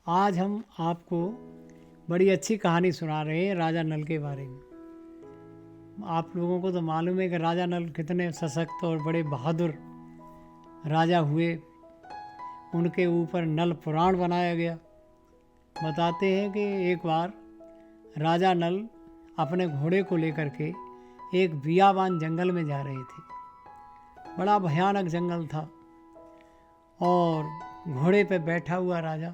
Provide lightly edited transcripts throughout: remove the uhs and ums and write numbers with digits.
आज हम आपको बड़ी अच्छी कहानी सुना रहे हैं राजा नल के बारे में। आप लोगों को तो मालूम है कि राजा नल कितने सशक्त और बड़े बहादुर राजा हुए। उनके ऊपर नल पुराण बनाया गया। बताते हैं कि एक बार राजा नल अपने घोड़े को लेकर के एक बियाबान जंगल में जा रहे थे। बड़ा भयानक जंगल था और घोड़े पे बैठा हुआ राजा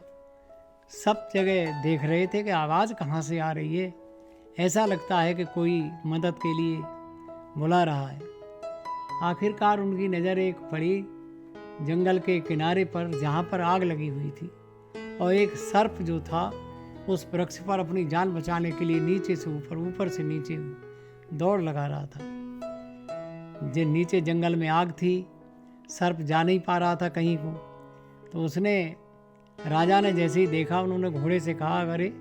सब जगह देख रहे थे कि आवाज़ कहाँ से आ रही है। ऐसा लगता है कि कोई मदद के लिए बुला रहा है। आखिरकार उनकी नज़र एक पड़ी जंगल के किनारे पर, जहाँ पर आग लगी हुई थी, और एक सर्प जो था उस वृक्ष पर अपनी जान बचाने के लिए नीचे से ऊपर, ऊपर से नीचे दौड़ लगा रहा था। जो नीचे जंगल में आग थी, सर्प जा नहीं पा रहा था कहीं को। तो उसने, राजा ने जैसे ही देखा, उन्होंने घोड़े से कहा, अरे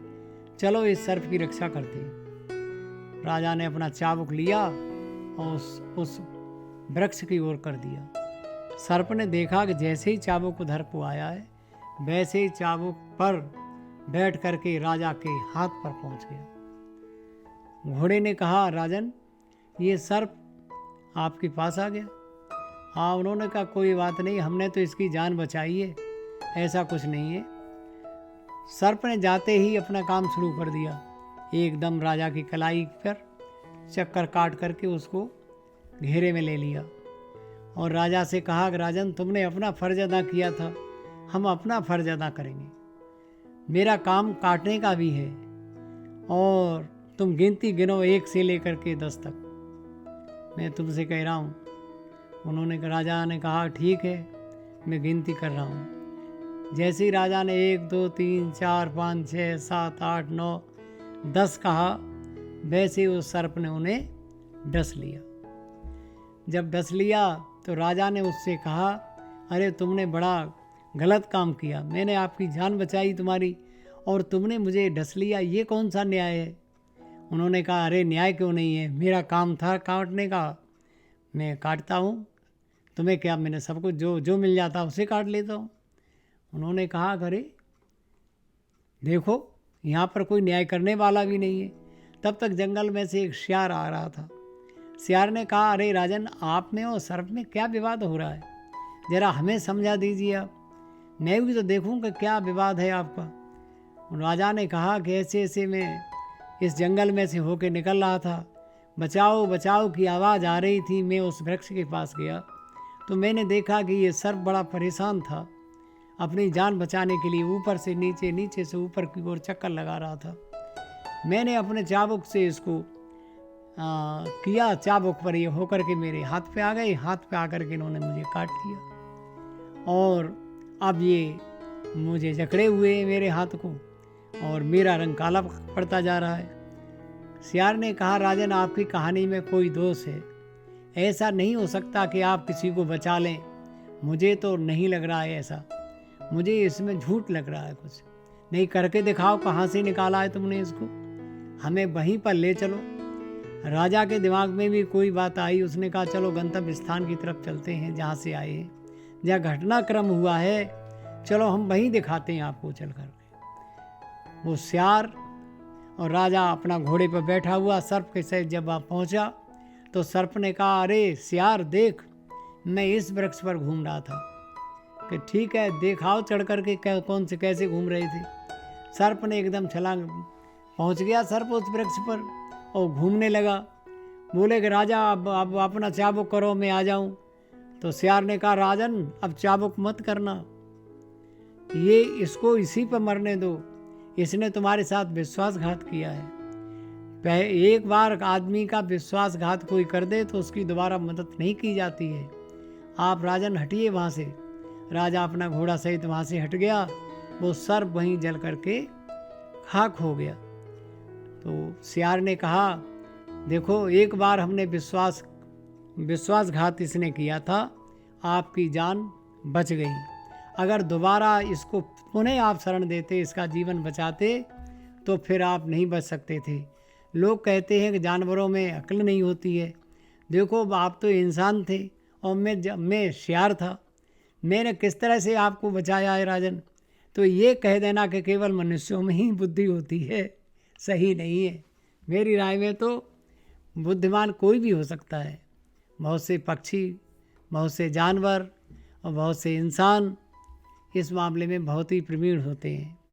चलो इस सर्प की रक्षा करते हैं। राजा ने अपना चाबुक लिया और उस वृक्ष की ओर कर दिया। सर्प ने देखा कि जैसे ही चाबुक उधर को आया है, वैसे ही चाबुक पर बैठ करके राजा के हाथ पर पहुंच गया। घोड़े ने कहा, राजन ये सर्प आपके पास आ गया। हाँ, उन्होंने कहा कोई बात नहीं, हमने तो इसकी जान बचाई है, ऐसा कुछ नहीं है। सर्प ने जाते ही अपना काम शुरू कर दिया। एकदम राजा की कलाई पर चक्कर काट करके उसको घेरे में ले लिया और राजा से कहा कि राजन, तुमने अपना फर्ज अदा किया था, हम अपना फर्ज अदा करेंगे। मेरा काम काटने का भी है और तुम गिनती गिनो 1 से लेकर के 10 तक। मैं तुमसे कह रहा हूँ। राजा ने कहा ठीक है, मैं गिनती कर रहा हूँ। जैसे ही राजा ने 1 2 3 4 5 6 7 8 9 10 कहा, वैसे ही उस सर्प ने उन्हें डस लिया। जब डस लिया तो राजा ने उससे कहा, अरे तुमने बड़ा गलत काम किया, मैंने आपकी जान बचाई तुम्हारी, और तुमने मुझे डस लिया, ये कौन सा न्याय है। उन्होंने कहा, अरे न्याय क्यों नहीं है, मेरा काम था काटने का, मैं काटता हूँ। तुम्हें क्या, मैंने सब कुछ जो मिल जाता उसे काट लेता हूँ। उन्होंने कहा, अरे देखो यहाँ पर कोई न्याय करने वाला भी नहीं है। तब तक जंगल में से एक सियार आ रहा था। सियार ने कहा, अरे राजन, आप में और सर्प में क्या विवाद हो रहा है, ज़रा हमें समझा दीजिए आप, मैं भी तो देखूँ कि क्या विवाद है आपका। राजा ने कहा कि ऐसे ऐसे मैं इस जंगल में से होके निकल रहा था, बचाओ बचाओ की आवाज़ आ रही थी। मैं उस वृक्ष के पास गया तो मैंने देखा कि ये सर्प बड़ा परेशान था, अपनी जान बचाने के लिए ऊपर से नीचे, नीचे से ऊपर की ओर चक्कर लगा रहा था। मैंने अपने चाबुक से इसको किया, चाबुक पर ये होकर के मेरे हाथ पे आ गए। हाथ पे आकर के इन्होंने मुझे काट लिया और अब ये मुझे जकड़े हुए हैं मेरे हाथ को, और मेरा रंग काला पड़ता जा रहा है। सियार ने कहा, राजन आपकी कहानी में कोई दोष है, ऐसा नहीं हो सकता कि आप किसी को बचा लें। मुझे तो नहीं लग रहा है ऐसा, मुझे इसमें झूठ लग रहा है। कुछ नहीं, करके दिखाओ, कहाँ से निकाला है तुमने इसको, हमें वहीं पर ले चलो। राजा के दिमाग में भी कोई बात आई। उसने कहा, चलो गंतव्य स्थान की तरफ चलते हैं, जहाँ से आए हैं, जहाँ घटनाक्रम हुआ है, चलो हम वहीं दिखाते हैं आपको चल कर। वो सियार और राजा अपना घोड़े पर बैठा हुआ सर्प के सहित जब वहाँ पहुँचा तो सर्प ने कहा, अरे सियार देख, मैं इस वृक्ष पर घूम रहा था। कि ठीक है, दिखाओ चढ़ करके कौन से कैसे घूम रहे थे। सर्प ने एकदम छलांग, पहुंच गया सर्प उस वृक्ष पर और घूमने लगा। बोले कि राजा अब अपना चाबुक करो, मैं आ जाऊं। तो सियार ने कहा, राजन अब चाबुक मत करना, ये इसको इसी पर मरने दो, इसने तुम्हारे साथ विश्वासघात किया है। एक बार आदमी का विश्वासघात कोई कर दे तो उसकी दोबारा मदद नहीं की जाती है। आप राजन हटिए वहाँ से। राजा अपना घोड़ा सहित वहाँ से हट गया। वो सर्प वहीं जल करके खाक हो गया। तो सियार ने कहा, देखो एक बार हमने विश्वासघात इसने किया था, आपकी जान बच गई। अगर दोबारा इसको पुनः आप शरण देते, इसका जीवन बचाते, तो फिर आप नहीं बच सकते थे। लोग कहते हैं कि जानवरों में अक्ल नहीं होती है। देखो आप तो इंसान थे और मैं सियार था, मैंने किस तरह से आपको बचाया है राजन। तो ये कह देना कि केवल मनुष्यों में ही बुद्धि होती है, सही नहीं है। मेरी राय में तो बुद्धिमान कोई भी हो सकता है। बहुत से पक्षी, बहुत से जानवर और बहुत से इंसान इस मामले में बहुत ही प्रवीण होते हैं।